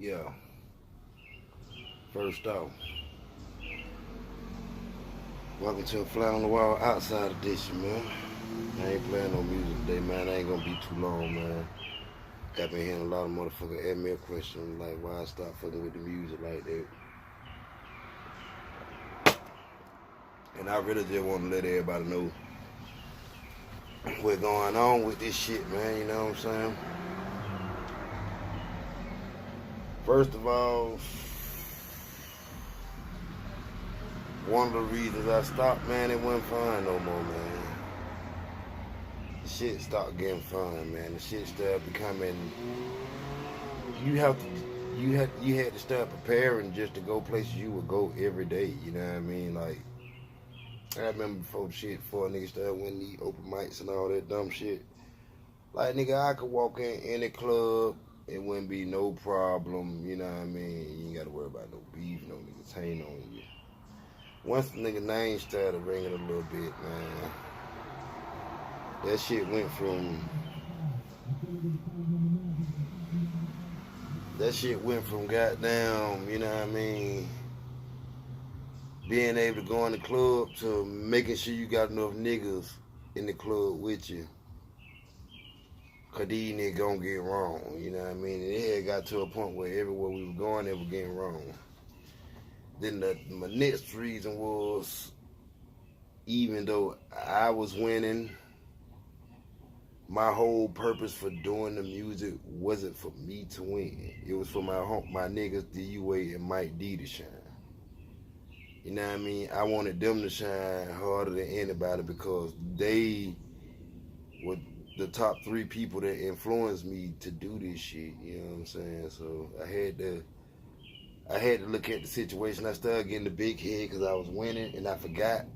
Yeah. First off, welcome to a fly on the wall outside edition, man. I ain't playing no music today, man. I ain't gonna be too long, man. Got me hearing a lot of motherfuckers ask me a question like why I stop fucking with the music like that. And I really just want to let everybody know what's going on with this shit, man. You know what I'm saying? First of all, one of the reasons I stopped, man, it wasn't fun no more, man. The shit stopped getting fun, man. The shit started becoming. You have to, you had to start preparing just to go places you would go every day. You know what I mean? Like I remember before niggas started winning these open mics and all that dumb shit. Like nigga, I could walk in any club. It wouldn't be no problem. You know what I mean? You ain't got to worry about no beef, no niggas hanging on you. Once the nigga name started ringing a little bit, man, that shit went from goddamn, you know what I mean, being able to go in the club to making sure you got enough niggas in the club with you. Cause these niggas gonna get wrong, you know what I mean? And it had got to a point where everywhere we were going, they were getting wrong. Then my next reason was, even though I was winning, my whole purpose for doing the music wasn't for me to win. It was for my niggas DUA and Mike D to shine. You know what I mean? I wanted them to shine harder than anybody because they were the top 3 people that influenced me to do this shit. You know what I'm saying? So I had to look at the situation. I started getting the big head because I was winning, and I forgot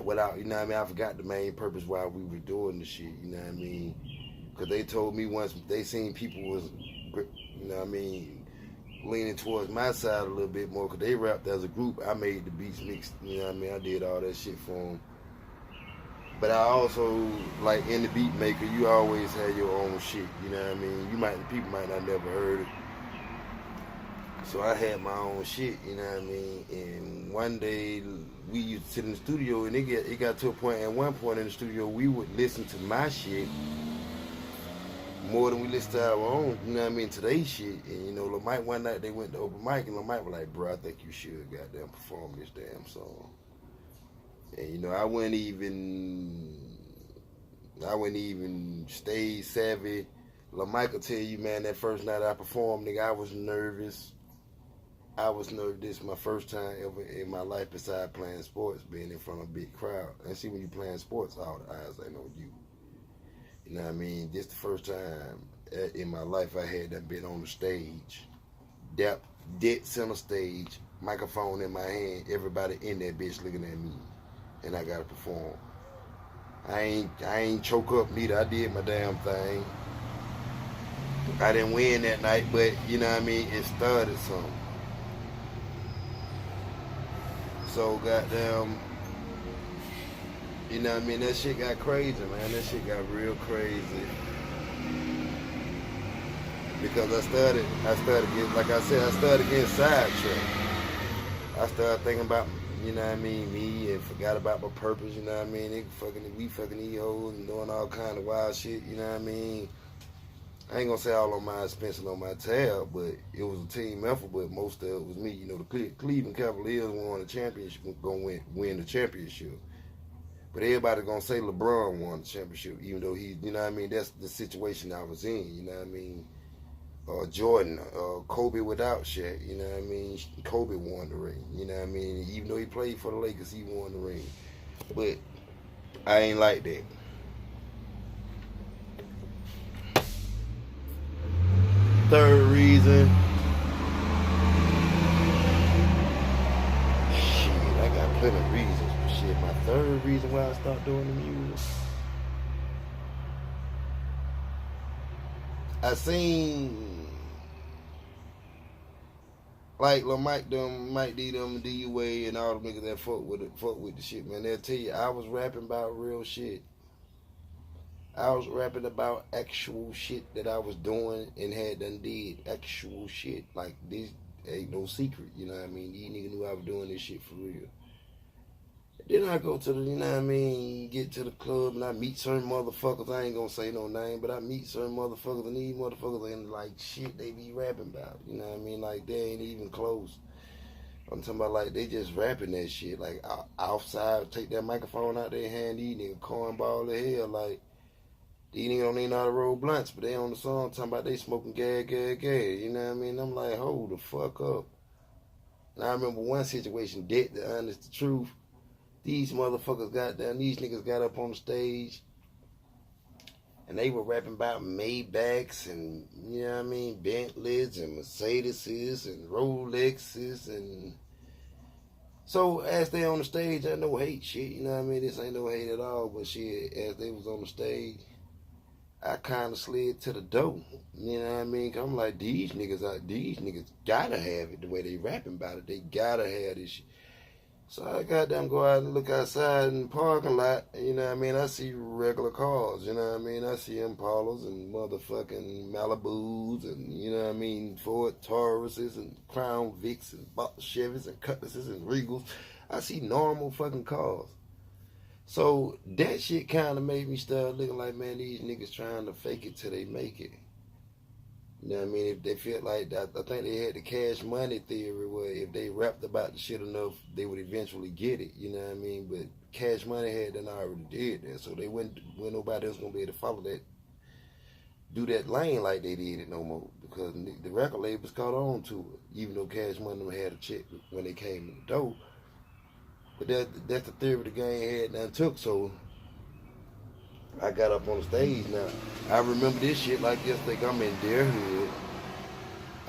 what I, you know what I mean? I forgot the main purpose why we were doing the shit, you know what I mean? Because they told me once they seen people was, you know what I mean, leaning towards my side a little bit more because they rapped as a group. I made the beats mixed, you know what I mean? I did all that shit for them. But I also, like in the beat maker, you always have your own shit, you know what I mean? People might not never heard it. So I had my own shit, you know what I mean? And one day we used to sit in the studio, and it got to a point, at one point in the studio, we would listen to my shit more than we listened to our own, you know what I mean, today's shit. And you know, Lil Mike, one night they went to open mic, and Lil Mike was like, bro, I think you should goddamn perform this damn song. And you know, I wouldn't even stay savvy. Lil Mike will tell you, man, that first night I performed, nigga, I was nervous. This is my first time ever in my life besides playing sports, being in front of a big crowd. And see, when you playing sports, all the eyes ain't on you. You know what I mean? This the first time in my life I had that been on the stage. Dead center stage, microphone in my hand, everybody in that bitch looking at me. And I gotta perform. I ain't choke up neither. I did my damn thing. I didn't win that night, but you know what I mean? It started something. So goddamn, you know what I mean? That shit got crazy, man. That shit got real crazy. Because I started getting, like I said, I started getting sidetracked. I started thinking about, you know what I mean, me, and forgot about my purpose, you know what I mean? We fucking these hoes and doing all kind of wild shit, you know what I mean? I ain't gonna say all on my expense and on my tab, but it was a team effort, but most of it was me. You know, the Cleveland Cavaliers won the championship, gonna win the championship. But everybody's gonna say LeBron won the championship, even though he, you know what I mean, that's the situation I was in, you know what I mean? Jordan, Kobe without Shaq, you know what I mean? Kobe won the ring, you know what I mean? Even though he played for the Lakers, he won the ring. But I ain't like that. Third reason, shit, I got plenty of reasons, but shit, my third reason why I stopped doing the music, I seen like Lil Mike them, Mike D them, DUA and all the niggas that fuck with the shit, man. They'll tell you I was rapping about real shit. I was rapping about actual shit that I was doing and had done did. Actual shit. Like, this ain't no secret, you know what I mean? These niggas knew I was doing this shit for real. Then I go to the, you know what I mean, get to the club and I meet certain motherfuckers. I ain't gonna say no name, but I meet certain motherfuckers and these motherfuckers and like shit they be rapping about. You know what I mean? Like, they ain't even close. I'm talking about like they just rapping that shit. Like, outside, take that microphone out their hand, these niggas cornball the hell. Like, these niggas don't even know how to roll blunts, but they on the song talking about they smoking gas. You know what I mean? I'm like, hold the fuck up. And I remember one situation, dead to honest the truth. These motherfuckers got down, these niggas got up on the stage and they were rapping about Maybachs and, you know what I mean, Bentleys and Mercedeses and Rolexes. And so as they on the stage, I no hate shit, you know what I mean? This ain't no hate at all, but shit, as they was on the stage, I kind of slid to the door, you know what I mean? 'Cause I'm like, these niggas gotta have it the way they rapping about it. They gotta have this shit. So I goddamn go out and look outside in the parking lot, you know what I mean? I see regular cars, you know what I mean? I see Impalas and motherfucking Malibus and, you know what I mean, Ford Tauruses and Crown Vics and Chevys and Cutlasses and Regals. I see normal fucking cars. So that shit kind of made me start looking like, man, these niggas trying to fake it till they make it. You know what I mean? If they feel like that, I think they had the cash money theory where if they rapped about the shit enough, they would eventually get it. You know what I mean? But Cash Money had done already did that, so they wouldn't nobody else gonna be able to follow that, do that lane like they did it no more because the record labels caught on to it, even though Cash Money had a check when they came in the door. But that's the theory the game had done took. So I got up on the stage now. I remember this shit like yesterday. I'm in their hood.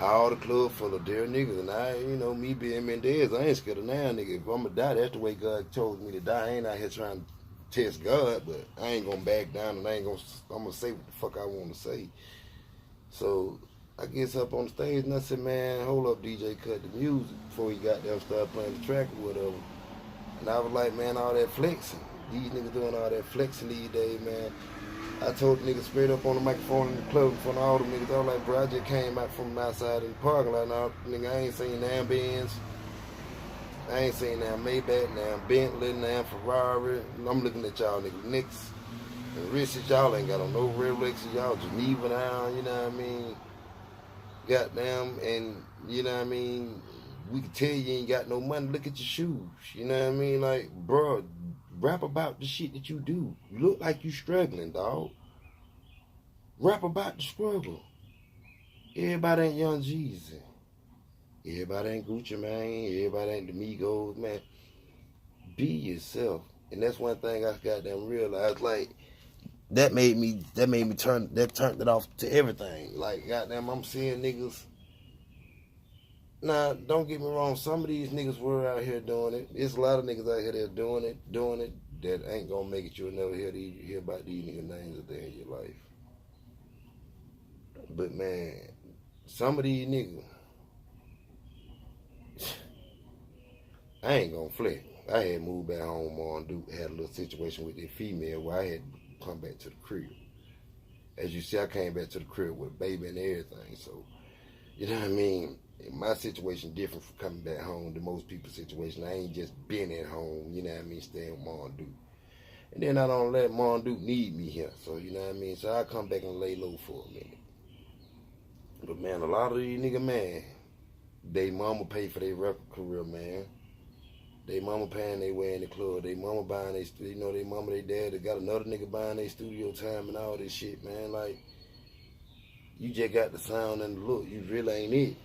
All the club full of their niggas. And I, you know, me being Mendez, I ain't scared of now, nigga. If I'm gonna die, that's the way God chose me to die. I ain't out here trying to test God, but I ain't gonna back down and I'm gonna say what the fuck I wanna say. So I gets up on the stage and I said, man, hold up, DJ, cut the music before he got there started playing the track or whatever. And I was like, man, all that flexing. These niggas doing all that flexing these days, man. I told the niggas straight up on the microphone in the club in front of all them niggas. I was like, bro, I just came out from outside in the parking lot. Now, nigga, I ain't seen damn Benz. I ain't seen damn Maybach, damn Bentley, damn Ferrari. I'm looking at y'all niggas Knicks and wrists. Y'all ain't got on no Rolexes. Y'all Geneva now, you know what I mean? Goddamn, and you know what I mean? We can tell you ain't got no money. Look at your shoes. You know what I mean? Like, bro, rap about the shit that you do. You look like you struggling, dog. Rap about the struggle. Everybody ain't Young Jeezy. Everybody ain't Gucci Mane. Everybody ain't the Migos, man. Be yourself. And that's one thing I goddamn realized. Like, that turned it off to everything. Like, goddamn, I'm seeing niggas. Now, don't get me wrong. Some of these niggas were out here doing it. There's a lot of niggas out here that are doing it, that ain't gonna make it. You'll never hear about these niggas' names a day in your life. But man, some of these niggas, I ain't gonna flex. I had moved back home on Duke, had a little situation with that female where I had to come back to the crib. As you see, I came back to the crib with a baby and everything. So, you know what I mean? My situation different from coming back home than most people's situation. I ain't just been at home, you know what I mean, staying with Mom Duke. And then I don't let Mom Duke need me here. So, you know what I mean? So I come back and lay low for a minute. But man, a lot of these niggas, man, they mama pay for their record career, man. They mama paying their way in the club. They mama buying their, you know, they mama, they dad, they got another nigga buying their studio time and all this shit, man. Like, you just got the sound and the look. You really ain't it.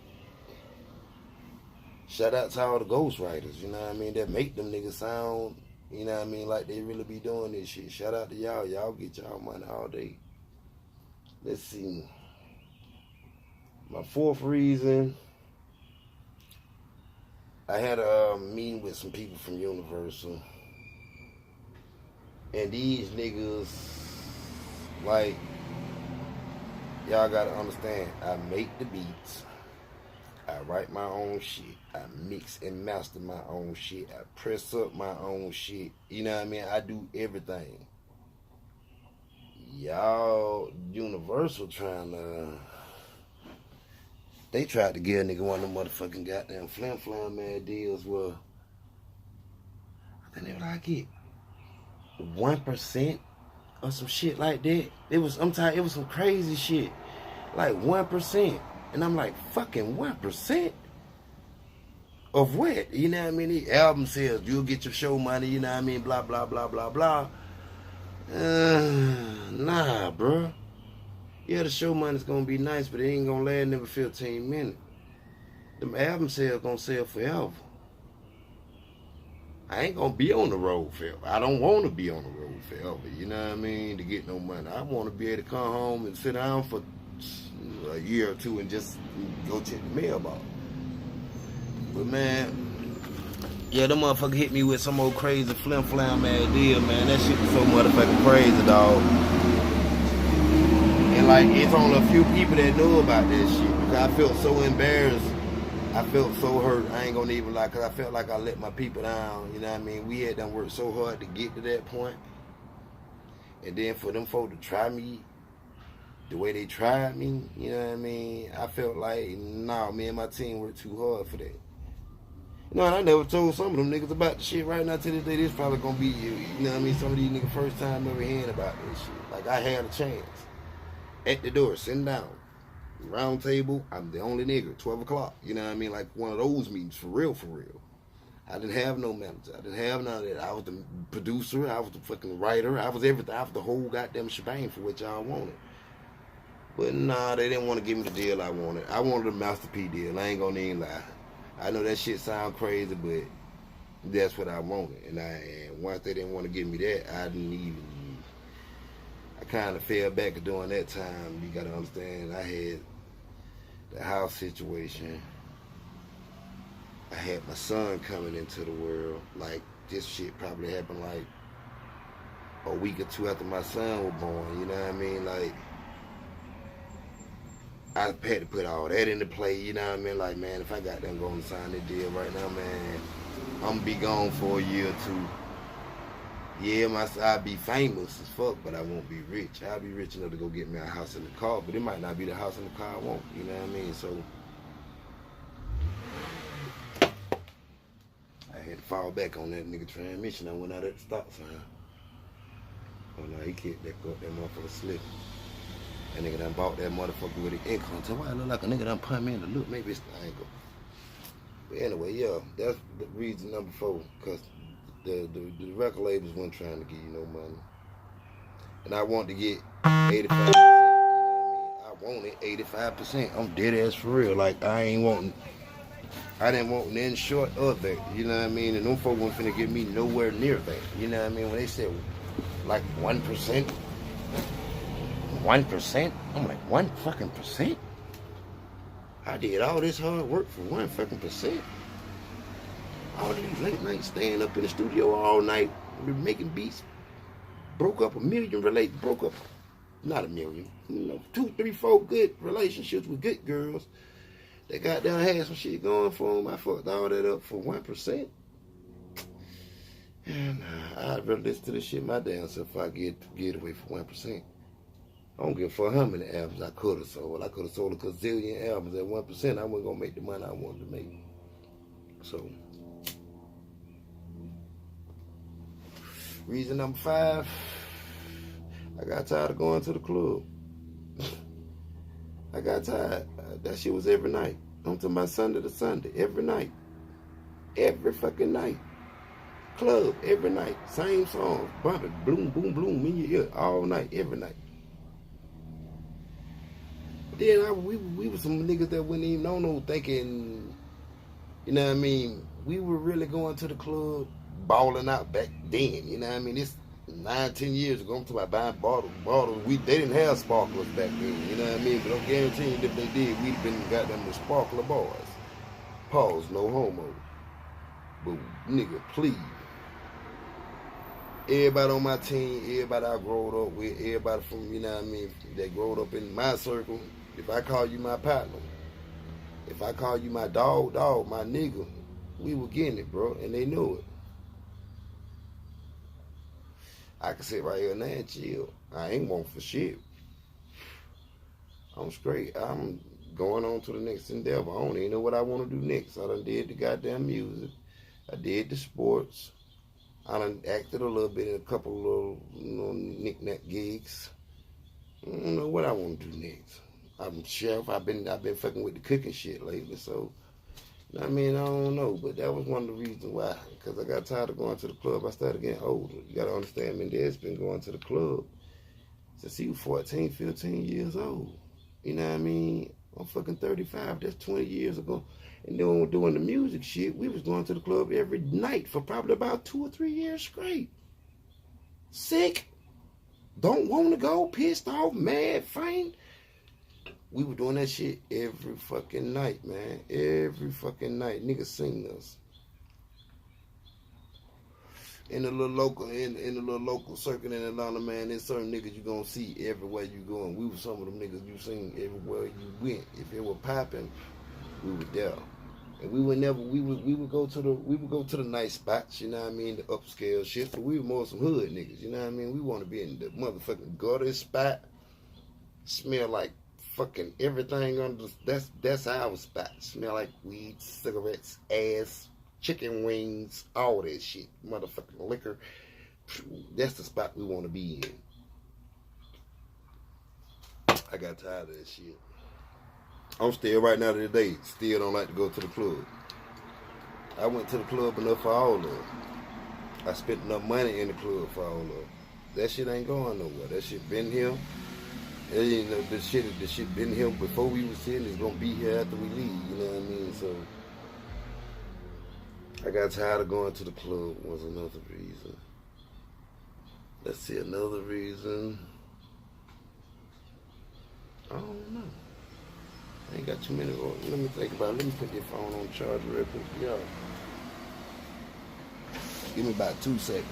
Shout out to all the ghostwriters, you know what I mean, that make them niggas sound, you know what I mean, like they really be doing this shit. Shout out to y'all. Y'all get y'all money all day. Let's see. My fourth reason, I had a meeting with some people from Universal. And these niggas, like, y'all gotta understand, I make the beats. I write my own shit. I mix and master my own shit. I press up my own shit. You know what I mean? I do everything. y'all, Universal they tried to give a nigga one of them motherfucking goddamn flam mad deals where I think they were like it 1% or some shit like that. It was it was some crazy shit. Like 1%. And I'm like, fucking 1%? Of what? You know what I mean? The album sales, you'll get your show money, you know what I mean? Blah, blah, blah, blah, blah. Nah, bro. Yeah, the show money's gonna be nice, but it ain't gonna last never 15 minutes. Them album sales gonna sell forever. I ain't gonna be on the road forever. I don't want to be on the road forever, you know what I mean, to get no money. I want to be able to come home and sit down for a year or two and just go check the mailbox. But man, yeah, them motherfucker hit me with some old crazy flam mad deal, man. That shit was so motherfucking crazy, dog. And like, it's only a few people that know about that shit. Because I felt so embarrassed. I felt so hurt. I ain't gonna even lie, because I felt like I let my people down. You know what I mean? We had done worked so hard to get to that point. And then for them folk to try me the way they tried me, you know what I mean? I felt like, nah, me and my team worked too hard for that. You know, and I never told some of them niggas about the shit. Right now, to this day, this probably gonna be, you know what I mean, some of these niggas first time ever hearing about this shit. Like, I had a chance. At the door, sitting down. Round table, I'm the only nigga, 12 o'clock. You know what I mean? Like one of those meetings, for real, for real. I didn't have no manager. I didn't have none of that. I was the producer. I was the fucking writer. I was everything. I was the whole goddamn shebang for what y'all wanted. But nah, they didn't want to give me the deal I wanted. I wanted a Master P deal. I ain't gonna even lie. I know that shit sound crazy, but that's what I wanted. And once they didn't want to give me that, I kind of fell back during that time. You gotta understand, I had the house situation. I had my son coming into the world. Like, this shit probably happened like a week or two after my son was born. You know what I mean? Like, I had to put all that into play. You know what I mean? Like, man, if I got them going to sign that deal right now, man, I'm gonna be gone for a year or two. Yeah, I'll be famous as fuck, but I won't be rich. I'll be rich enough to go get me a house and a car, but it might not be the house and the car I want. You know what I mean? So I had to fall back on that nigga transmission. I went out at the stop sign. Oh no, he kicked that motherfucker slipping. That nigga done bought that motherfucker with the income. So why I look like a nigga done punt me in the look? Maybe it's the angle. But anyway, yeah, that's the reason number 4, because the record labels weren't trying to give you no money. And I want to get 85%. You know what I mean? I wanted 85%. I'm dead ass for real. Like, I didn't want nothing short of that. You know what I mean? And them folks weren't finna get me nowhere near that. You know what I mean? When they said like 1%, 1%, I'm like, 1 fucking percent? I did all this hard work for 1 fucking percent. All these late nights staying up in the studio all night, making beats, broke up not a million, 2, 3, 4 good relationships with good girls. They got down, had some shit going for them. I fucked all that up for 1%. And I'd rather listen to this shit my damn self if I get away for 1%. I don't give a fuck how many albums I could have sold. I could have sold a gazillion albums at 1%. I wasn't gonna make the money I wanted to make. So, reason number 5, I got tired of going to the club. I got tired. That shit was every night. I'm talking about Sunday to Sunday, every night. Every fucking night. Club, every night. Same songs. Bumping, boom, boom, boom, in your ear, all night, every night. Then we were some niggas that wouldn't even know no thinking, you know what I mean? We were really going to the club, balling out back then, you know what I mean? It's 9, 10 years ago. I'm talking about buying bottles. They didn't have sparklers back then, you know what I mean? But I'm guaranteeing if they did, we'd been got them the sparkler boys. Pause, no homo. But nigga, please. Everybody on my team, everybody I growed up with, everybody from, you know what I mean, that growed up in my circle. If I call you my partner, if I call you my dog, my nigga, we were getting it, bro, and they knew it. I can sit right here now and chill. I ain't want for shit. I'm straight. I'm going on to the next endeavor. I don't even know what I want to do next. I done did the goddamn music. I did the sports. I done acted a little bit in a couple of little knick-knack gigs. I don't know what I want to do next. I'm chef. I've been fucking with the cooking shit lately, so I mean, I don't know, but that was one of the reasons why. Because I got tired of going to the club. I started getting older. You got to understand, man, Dad's been going to the club since he was 14, 15 years old. You know what I mean? I'm fucking 35. That's 20 years ago. And then when we were doing the music shit, we was going to the club every night for probably about 2 or 3 years straight. Sick. Don't want to go. Pissed off. Mad. Faint. We were doing that shit every fucking night, man. Every fucking night. Niggas sing us. In the little local circuit in Atlanta, man, there's certain niggas you gonna see everywhere you go. And we were some of them niggas you seen everywhere you went. If it were popping, we were there. And we would go to the nice spots, you know what I mean, the upscale shit, but we were more some hood niggas, you know what I mean? We wanna be in the motherfucking gutter spot, smell like fucking everything under that's our spot. Smell like weed, cigarettes, ass, chicken wings, all that shit. Motherfucking liquor. That's the spot we want to be in. I got tired of that shit. I'm still right now today, still don't like to go to the club. I went to the club enough for all of it. I spent enough money in the club for all of it. That shit ain't going nowhere. That shit been here. You know, the shit been here before we was here, and it's gonna be here after we leave, you know what I mean? So I got tired of going to the club was another reason. Let's see, another reason. I don't know. I ain't got too many. Let me think about it. Let me put this phone on charge real quick. Y'all. Give me about 2 seconds.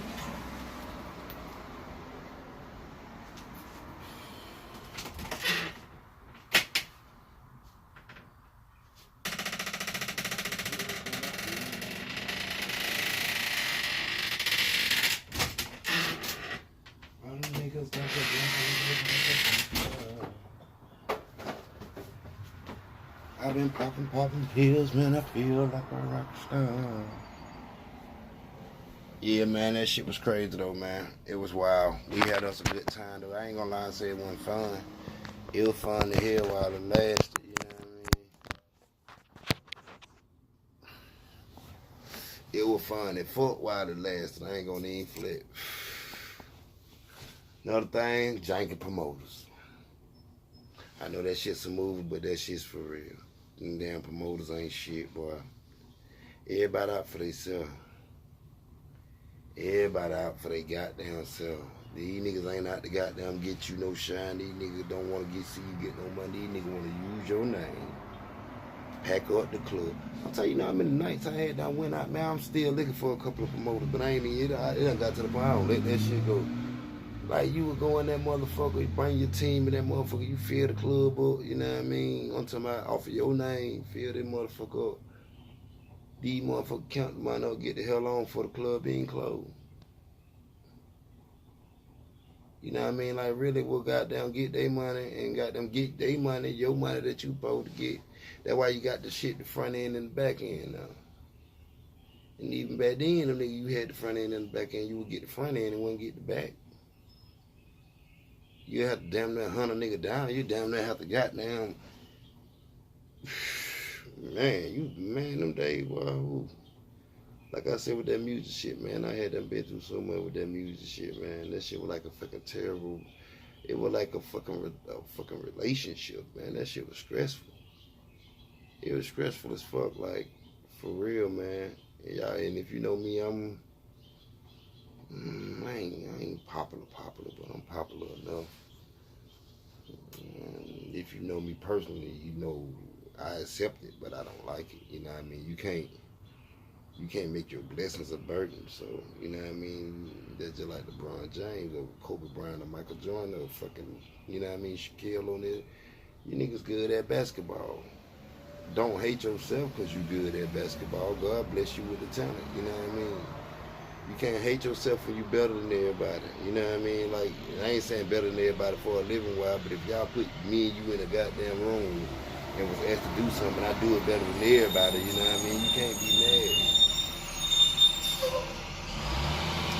I've been popping pills, man. I feel like a rock star. Yeah, man, that shit was crazy though, man. It was wild. We had us a good time though. I ain't gonna lie and say it wasn't fun. It was fun to hear while it lasted. You know what I mean? It was fun. It fucked while it lasted. I ain't gonna even flip. Another thing, janky promoters. I know that shit's a movie, but that shit's for real. Them damn promoters ain't shit, boy. Everybody out for themselves. Everybody out for their goddamn self. These niggas ain't out to goddamn get you no shine. These niggas don't want to see you get no money. These niggas want to use your name. Pack up the club. I'll tell you now, how many nights I had that I went out, man, I'm still looking for a couple of promoters, but I ain't even, it done got to the point, I don't let that shit go. Like, you would go in that motherfucker, you bring your team in that motherfucker, you fill the club up, you know what I mean? I'm talking about off of your name, fill that motherfucker up. These motherfuckers count the money up, get the hell on for the club being closed. You know what I mean? Like, really, we'll goddamn get their money and goddamn get their money, your money that you supposed to get. That's why you got the shit, the front end and the back end now. And even back then, them niggas, you had the front end and the back end, you would get the front end and wouldn't get the back. You have to damn near hunt a nigga down. You damn near have to goddamn, man, them days, boy. Like I said with that music shit, man, I had done been through so much with that music shit, man. That shit was like a fucking terrible. It was like a fucking relationship, man. That shit was stressful. It was stressful as fuck, like for real, man. Yeah, and if you know me, I ain't popular, but I'm popular enough. And if you know me personally, you know I accept it, but I don't like it. You know what I mean? You can't make your blessings a burden. So, you know what I mean? That's just like LeBron James or Kobe Bryant or Michael Jordan or fucking, you know what I mean, Shaquille O'Neal. You niggas good at basketball. Don't hate yourself because you good at basketball. God bless you with the talent, you know what I mean? You can't hate yourself when you better than everybody. You know what I mean? Like, I ain't saying better than everybody for a living while, but if y'all put me and you in a goddamn room and was asked to do something, I do it better than everybody. You know what I mean? You can't be mad.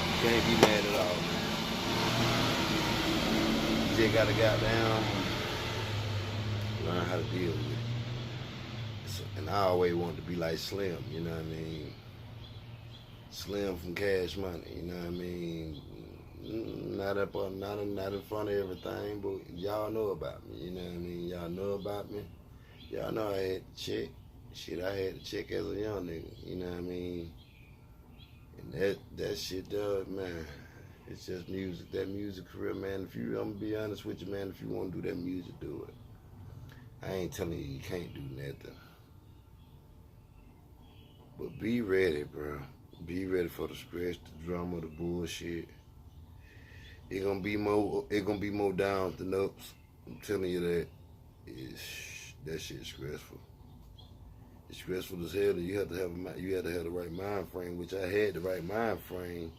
You can't be mad at all, man. You just gotta goddamn learn how to deal with it. So, and I always wanted to be like Slim. You know what I mean? Slim from Cash Money, you know what I mean? Not in front of everything, but y'all know about me, you know what I mean? Y'all know about me. Y'all know I had to check. Shit, I had to check as a young nigga, you know what I mean? And that shit does, man. It's just music. That music career, man. I'm gonna be honest with you, man. If you want to do that music, do it. I ain't telling you can't do nothing, but be ready, bro. Be ready for the scratch, the drama, the bullshit. It gonna be more. It gonna be more downs than ups. I'm telling you that. That shit's stressful. It's stressful as hell. You have to have the right mind frame, which I had the right mind frame.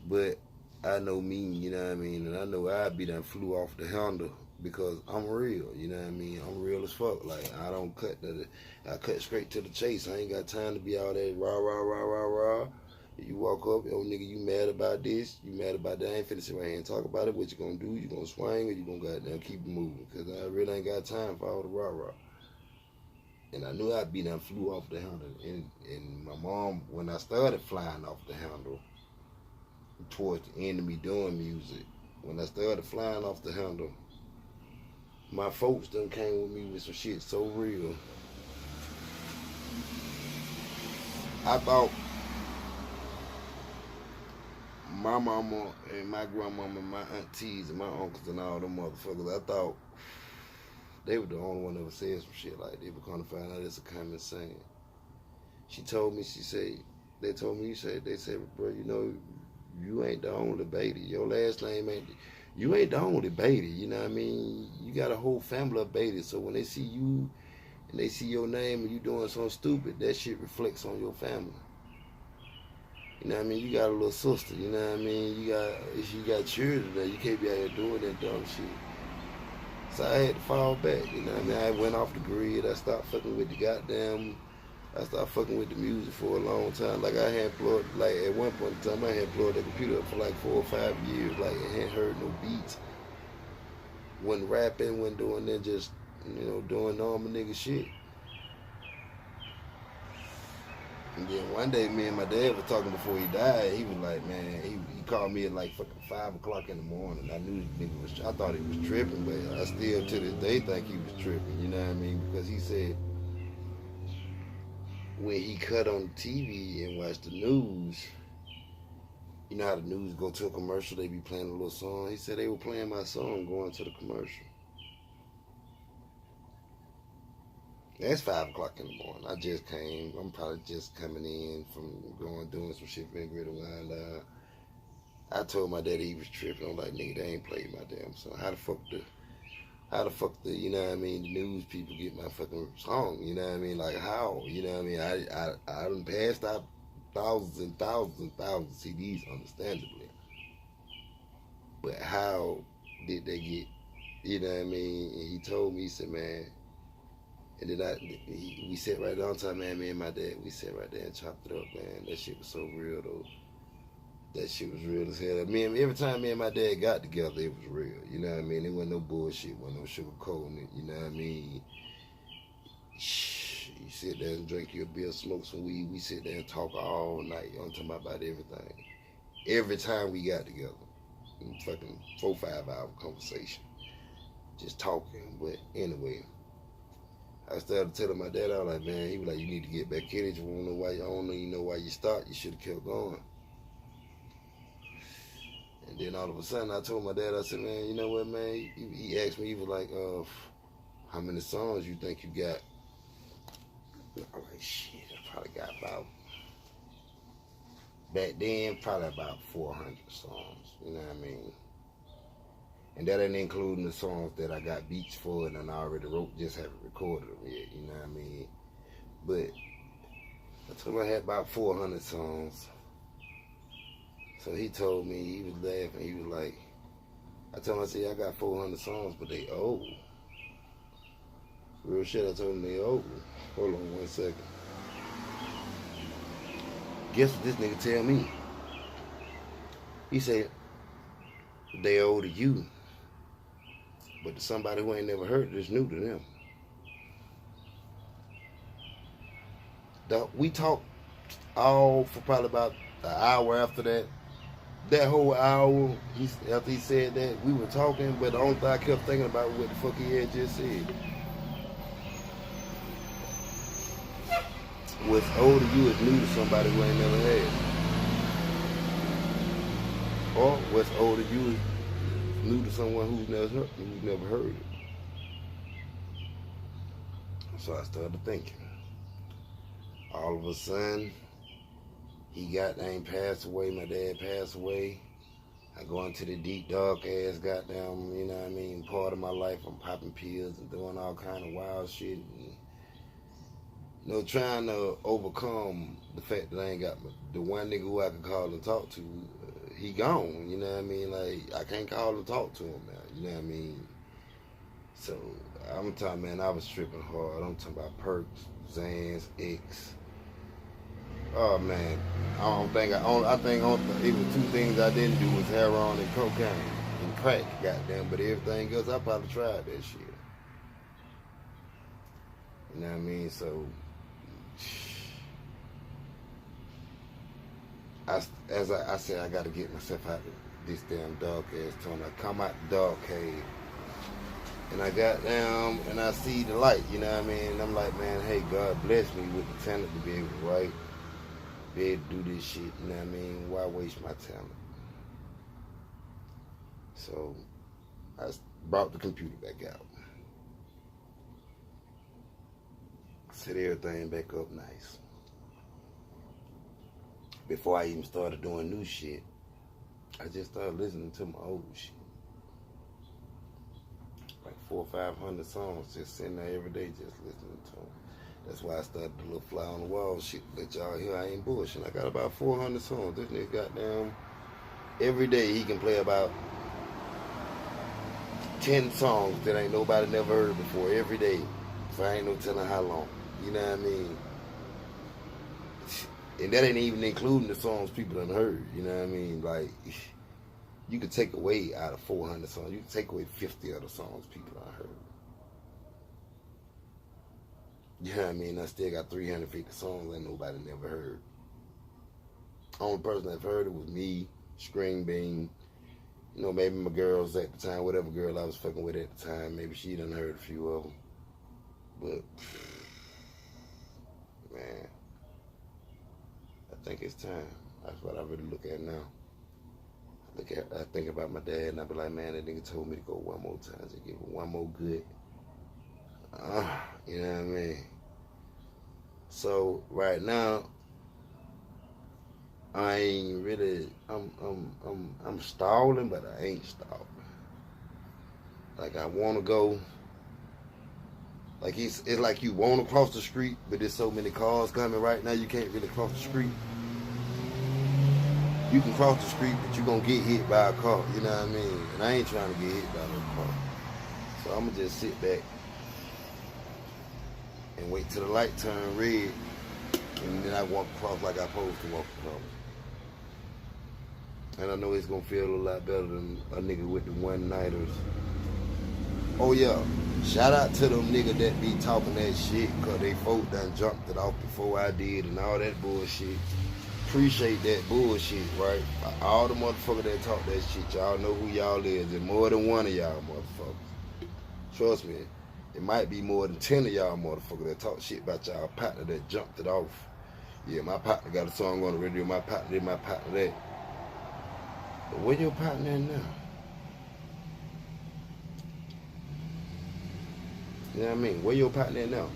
But I know me, you know what I mean, and I know I'd be done flew off the handle because I'm real, you know what I mean. I'm real as fuck. Like I don't I cut straight to the chase. I ain't got time to be all that rah rah rah rah rah. You walk up, yo nigga, you mad about this? You mad about that? I ain't finna sit right here and talk about it. What you gonna do? You gonna swing or you gonna goddamn keep it moving? Cause I really ain't got time for all the rah rah. And I knew I'd be done flew off the handle. And my mom, when I started flying off the handle, towards the end of me doing music, when I started flying off the handle, my folks done came with me with some shit so real. I thought my mama and my grandmama and my aunties and my uncles and all them motherfuckers, I thought they were the only one that ever said some shit like that. But come to find out it's a common saying. She told me, they told me, they said, bro, you know, you ain't the only baby. Your last name ain't, you ain't the only baby. You know what I mean? You got a whole family of babies. So when they see you and they see your name and you doing something stupid, that shit reflects on your family. You know what I mean? You got a little sister. You know what I mean? You got children that you can't be out here doing that dumb shit. So I had to fall back. You know what I mean? I went off the grid. I stopped fucking with the music for a long time. Like I had plugged, like at one point in time, I had plugged the computer up for like 4 or 5 years. Like I hadn't heard no beats. Wasn't rapping, wasn't doing that, just, you know, doing normal nigga shit. And then one day, me and my dad was talking before he died. He was like, man, he called me at like fucking 5 o'clock in the morning. I knew this nigga was, I thought he was tripping, but I still to this day think he was tripping. You know what I mean? Because he said, when he cut on TV and watched the news, you know how the news go to a commercial, they be playing a little song. He said they were playing my song going to the commercial. That's 5 o'clock in the morning. I just came. I'm probably just coming in from doing some shit, been ready to wind down. I told my daddy he was tripping. I'm like, nigga, they ain't played my damn song. How the fuck the, you know what I mean, the news people get my fucking song, you know what I mean? Like how, you know what I mean? I done passed out thousands and thousands and thousands of CDs, understandably. But how did they get, you know what I mean? And he told me, he said, man, and then we sat right down time, man, me and my dad, we sat right there and chopped it up, man. That shit was so real, though. That shit was real as hell. Every time me and my dad got together, it was real. You know what I mean? There wasn't no bullshit, wasn't no sugar coating it. You know what I mean? You sit there and drink your beer, smoke some weed. We sit there and talk all night. I'm talking about everything. Every time we got together, fucking 4 or 5 hour conversation, just talking. But anyway, I started telling my dad, I was like, man, he was like, you need to get back in it. You don't know why. I don't even know why you stopped. You should have kept going. And then all of a sudden, I told my dad, I said, man, you know what, man? He asked me, he was like, how many songs you think you got? I'm like, shit, I probably got about, back then, probably about 400 songs. You know what I mean? And that ain't including the songs that I got beats for and I already wrote, just haven't recorded them yet. You know what I mean? But I told him I had about 400 songs. So he told me, he was laughing, he was like, I told him, I said, I got 400 songs, but they old. Real shit, I told him they old. Hold on 1 second. Guess what this nigga tell me? He said, they old to you. But to somebody who ain't never heard it, it's new to them. We talked all for probably about an hour after that. That whole hour, after he said that, we were talking, but the only thing I kept thinking about was what the fuck he had just said. What's old to you is new to somebody who ain't never had it. Or what's old to you is new to someone who's never heard it. So I started thinking. All of a sudden, he goddamn passed away. My dad passed away. I go into the deep, dark ass goddamn, you know what I mean, part of my life. I'm popping pills and doing all kind of wild shit. And, you know, trying to overcome the fact that I ain't got the one nigga who I could call and talk to. He gone, you know what I mean? Like, I can't call and talk to him now, you know what I mean? So, I'm talking, man, I was tripping hard. I'm talking about perks, Xans, X. Oh man, I think it was 2 things I didn't do was heroin and cocaine and crack, goddamn. But everything else, I probably tried that shit. You know what I mean? So, as I said, I got to get myself out of this damn dark ass tunnel. I come out the dark cave, and I got down and I see the light. You know what I mean? And I'm like, man, hey, God bless me with the talent to be able to write. Be able to do this shit, you know what I mean? Why waste my talent? So I brought the computer back out. Set everything back up nice. Before I even started doing new shit, I just started listening to my old shit. Like 400 or 500 songs, just sitting there every day just listening to them. That's why I started the little fly on the wall shit. Let y'all hear I ain't bullshit. I got about 400 songs. This nigga goddamn, every day he can play about 10 songs that ain't nobody never heard before. Every day. So I ain't no telling how long. You know what I mean? And that ain't even including the songs people done heard. You know what I mean? Like, you could take away out of 400 songs. You could take away 50 other songs people done heard. You know what I mean? I still got 350 songs that nobody never heard. Only person that heard it was me, Screen Bean. You know, maybe my girls at the time, whatever girl I was fucking with at the time, maybe she done heard a few of them. But, man, I think it's time. That's what I really look at now. I think about my dad and I be like, man, that nigga told me to go one more time to give it one more good. You know what I mean? So right now, I ain't really. I'm stalling, but I ain't stalling. Like I want to go. Like it's like you want to cross the street, but there's so many cars coming right now. You can't really cross the street. You can cross the street, but you gonna get hit by a car. You know what I mean? And I ain't trying to get hit by no car. So I'm gonna just sit back and wait till the light turn red, and then I walk across like I'm supposed to walk across. And I know it's gonna feel a lot better than a nigga with the one-nighters. Oh yeah, shout out to them niggas that be talking that shit, cause they folk done jumped it off before I did and all that bullshit. Appreciate that bullshit, right? All the motherfuckers that talk that shit, y'all know who y'all is. There's more than one of y'all motherfuckers. Trust me. It might be more than 10 of y'all motherfuckers that talk shit about y'all partner that jumped it off. Yeah, my partner got a song on the radio, my partner did, my partner that. But where your partner at now? You know what I mean? Where your partner at now?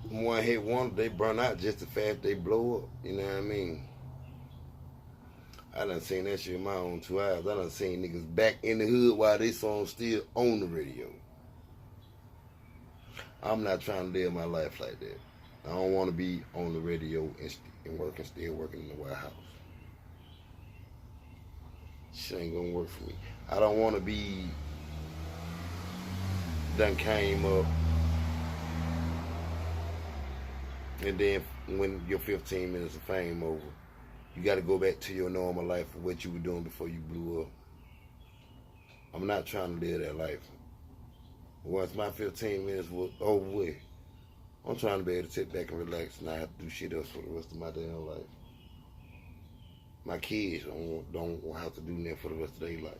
One hit wonder, they burn out just as fast they blow up. You know what I mean? I done seen that shit with my own 2 eyes. I done seen niggas back in the hood while they song still on the radio. I'm not trying to live my life like that. I don't want to be on the radio and still working in the warehouse. Shit ain't gonna work for me. I don't want to be done came up and then when your 15 minutes of fame over, you got to go back to your normal life of what you were doing before you blew up. I'm not trying to live that life. Once my 15 minutes was over with, I'm trying to be able to sit back and relax and not have to do shit else for the rest of my damn life. My kids don't have to do nothing for the rest of their life.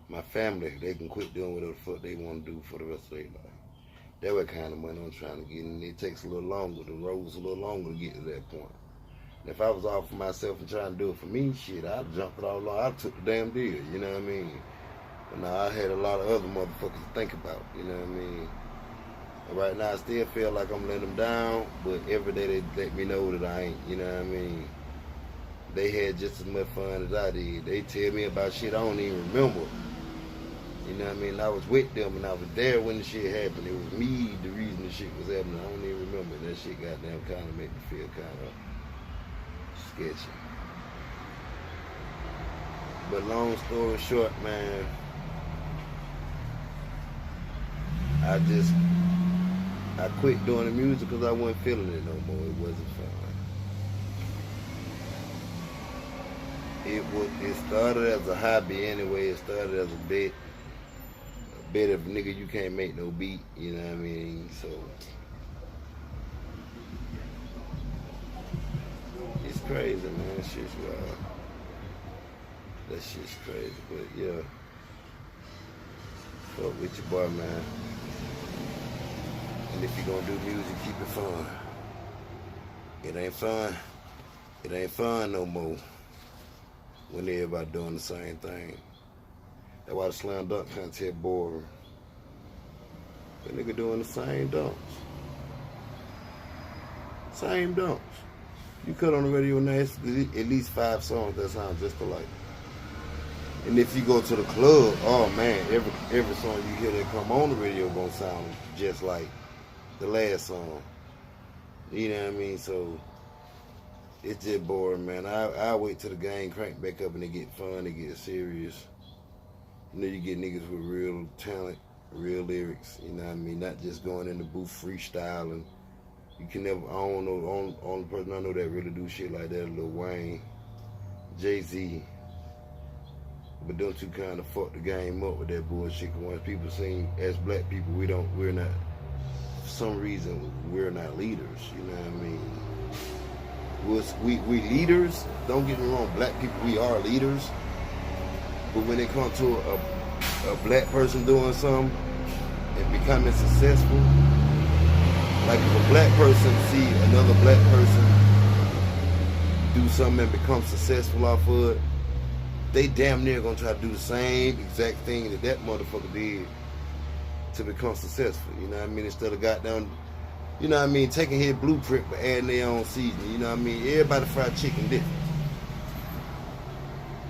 My family, they can quit doing whatever the fuck they want to do for the rest of their life. That's what kind of money I'm trying to get, and it takes a little longer. The road's a little longer to get to that point. And if I was all for myself and trying to do it for me, shit, I'd jump it all along. I took the damn deal, you know what I mean? But now I had a lot of other motherfuckers to think about, you know what I mean? And right now I still feel like I'm letting them down, but every day they let me know that I ain't, you know what I mean? They had just as much fun as I did. They tell me about shit I don't even remember. You know what I mean? I was with them and I was there when the shit happened. It was me the reason the shit was happening. I don't even remember. That shit goddamn kind of made me feel kind of sketchy. But long story short, man, I quit doing the music because I wasn't feeling it no more. It wasn't fun. It started as a hobby anyway. It started as a bet of nigga you can't make no beat, you know what I mean? So it's crazy, man. That shit's wild. That shit's crazy, but yeah. Fuck with your boy, man. And if you're gonna do music, keep it fun. It ain't fun. It ain't fun no more when everybody doing the same thing. That's why the slam dunk contest boring. That nigga doing the same dunks. Same dunks. You cut on the radio now, it's at least 5 songs that sound just alike. And if you go to the club, oh man, every song you hear that come on the radio gonna sound just like the last song. You know what I mean? So it's just boring, man. I wait till the game crank back up and it get fun, it get serious. You know, you get niggas with real talent, real lyrics, you know what I mean? Not just going in the booth freestyling. You can never, I don't know, only person I know that really do shit like that is Lil Wayne, Jay-Z. But don't you kind of fuck the game up with that bullshit. Cause once people sing, as black people, we're not, for some reason, we're not leaders, you know what I mean? We leaders, don't get me wrong, black people, we are leaders. But when it comes to a black person doing something and becoming successful, like if a black person see another black person do something and become successful off of it, they damn near gonna try to do the same exact thing that motherfucker did to become successful. You know what I mean? Instead of goddamn, you know what I mean, taking his blueprint but adding their own seasoning. You know what I mean? Everybody fried chicken different.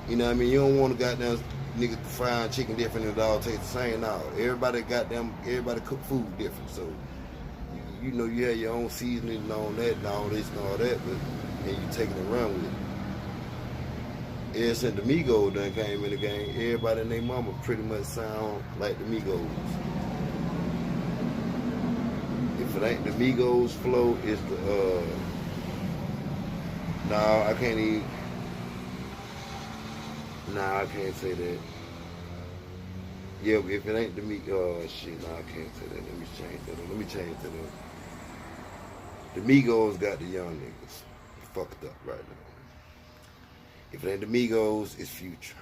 You know what I mean? You don't want to goddamn niggas frying chicken different and it all tastes the same. No, everybody cook food different. So, you know, you have your own seasoning and all that and all this and all that, but and you taking it around with it. Ever since the Migos done came in the game, everybody and their mama pretty much sound like the Migos. If it ain't the Migos flow, it's the, no, I can't even. Nah, I can't say that. Yeah, if it ain't the shit, nah, I can't say that. Let me change that up. The Migos got the young niggas fucked up right now. If it ain't the Migos, it's Future.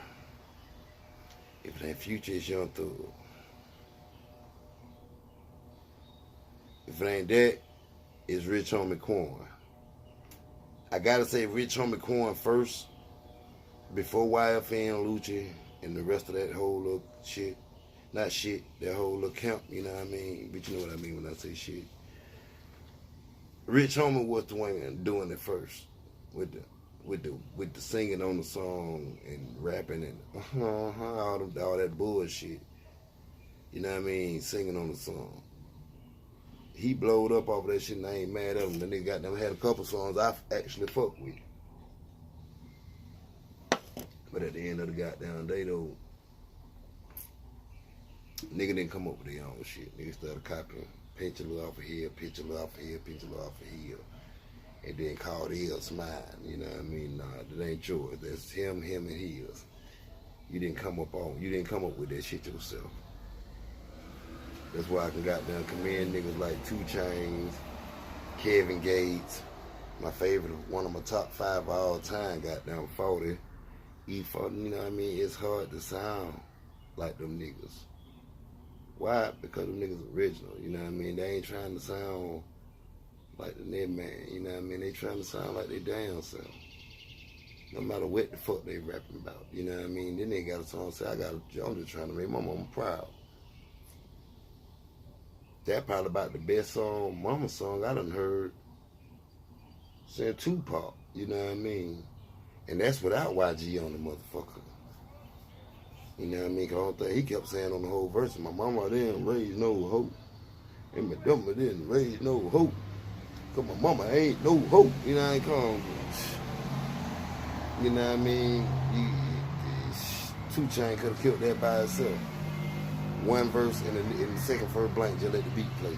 If it ain't Future, it's Young Thug. If it ain't that, it's Rich Homie Quan. I gotta say Rich Homie Quan first, before YFN, Lucci, and the rest of that whole little shit. Not shit, that whole little camp, you know what I mean? But you know what I mean when I say shit. Rich Homie was the one doing it first, with the singing on the song and rapping and all that bullshit. You know what I mean? Singing on the song. he blowed up off of that shit and I ain't mad at him. The nigga got them had a couple songs I actually fuck with. But at the end of the goddamn day though, nigga didn't come up with their own shit. Nigga started copying. Pinch a little off of here, pinch a little off of here, pinch a little off of here. And then call his mine. You know what I mean? Nah, that ain't yours. That's him, and his. You didn't come up with that shit yourself. That's why I can goddamn commend niggas like 2 Chainz, Kevin Gates, my favorite, one of my top 5 of all time, goddamn 40. E40, you know what I mean? It's hard to sound like them niggas. Why? Because them niggas original, you know what I mean? They ain't trying to sound like the net man, you know what I mean? They trying to sound like they damn self. No matter what the fuck they rapping about, you know what I mean? Then they got a song say, I'm just trying to make my mama proud. That probably about the best song, mama song I done heard since Tupac, you know what I mean? And that's without YG on the motherfucker. You know what I mean? Cause I don't think he kept saying on the whole verse, my mama didn't raise no hope. And my dumma didn't raise no hope. Cause my mama ain't no hope. You know what I mean? You know what I mean? 2 Chainz could have killed that by itself. One verse and in the second verse blank, just let the beat play.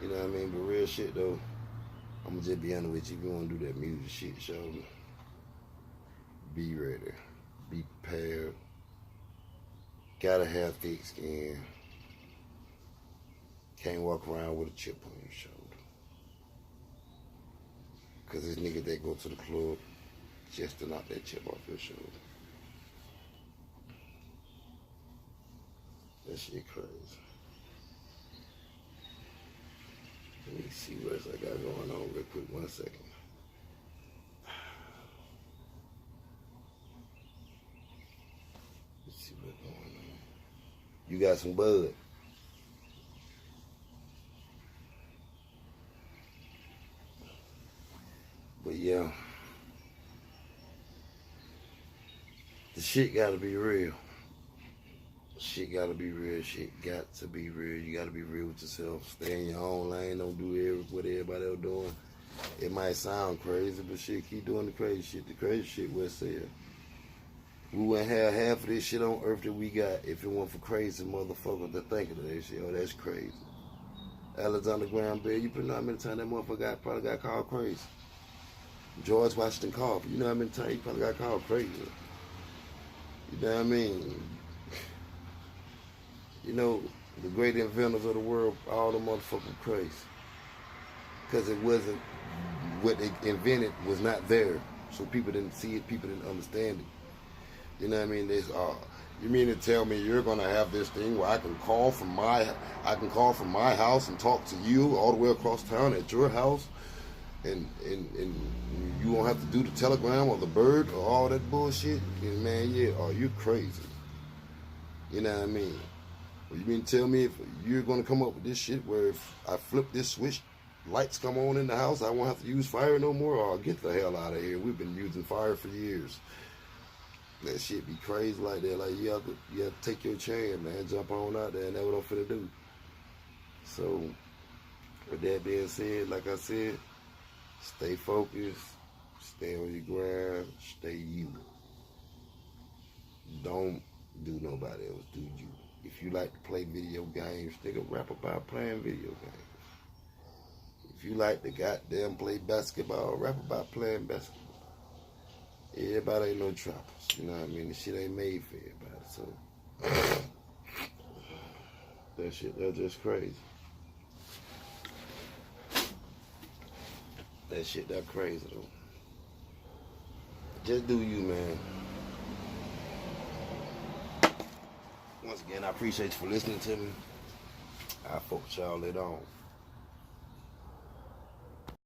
You know what I mean? But real shit though, I'm gonna just be honest with you. If you wanna do that music shit, show me. Be ready. Be prepared. Gotta have thick skin. Can't walk around with a chip on your shoulder. Cause this nigga that go to the club just to knock that chip off your shoulder. That shit crazy. Let me see what else I got going on real quick. 1 second. Let's see what's going on. You got some bud. But yeah, the shit gotta be real. Shit gotta be real. Shit got to be real. You gotta be real with yourself. Stay in your own lane. Don't do what everybody else doing. It might sound crazy, but shit, keep doing the crazy shit. The crazy shit was said. We wouldn't have half of this shit on earth that we got if it weren't for crazy motherfuckers that think of that shit. Oh, that's crazy. Alexander Graham Bell, you know how many times that motherfucker probably got called crazy. George Washington Carver, you know how many times he probably got called crazy. You know what I mean? You know, the great inventors of the world, all the motherfucking crazy. Because it wasn't, what they invented was not there. So people didn't see it, people didn't understand it. You know what I mean? You mean to tell me you're gonna have this thing where I can call from my house and talk to you all the way across town at your house, and you won't have to do the telegram or the bird or all that bullshit? And man, yeah, oh, you're crazy. You know what I mean? Well, you mean to tell me if you're gonna come up with this shit where if I flip this switch, lights come on in the house, I won't have to use fire no more? Oh, get the hell out of here. We've been using fire for years. That shit be crazy like that. Like, you have to take your chance, man. Jump on out there, and that's what I'm finna do. So, with that being said, like I said, stay focused, stay on your grind, stay you. Don't do nobody else, do you. If you like to play video games, nigga, rap about playing video games. If you like to goddamn play basketball, rap about playing basketball. Everybody ain't no trappers, you know what I mean? The shit ain't made for everybody, so that's just crazy. That shit, that crazy though. Just do you, man. Once again, I appreciate you for listening to me. I'll fuck with y'all later on.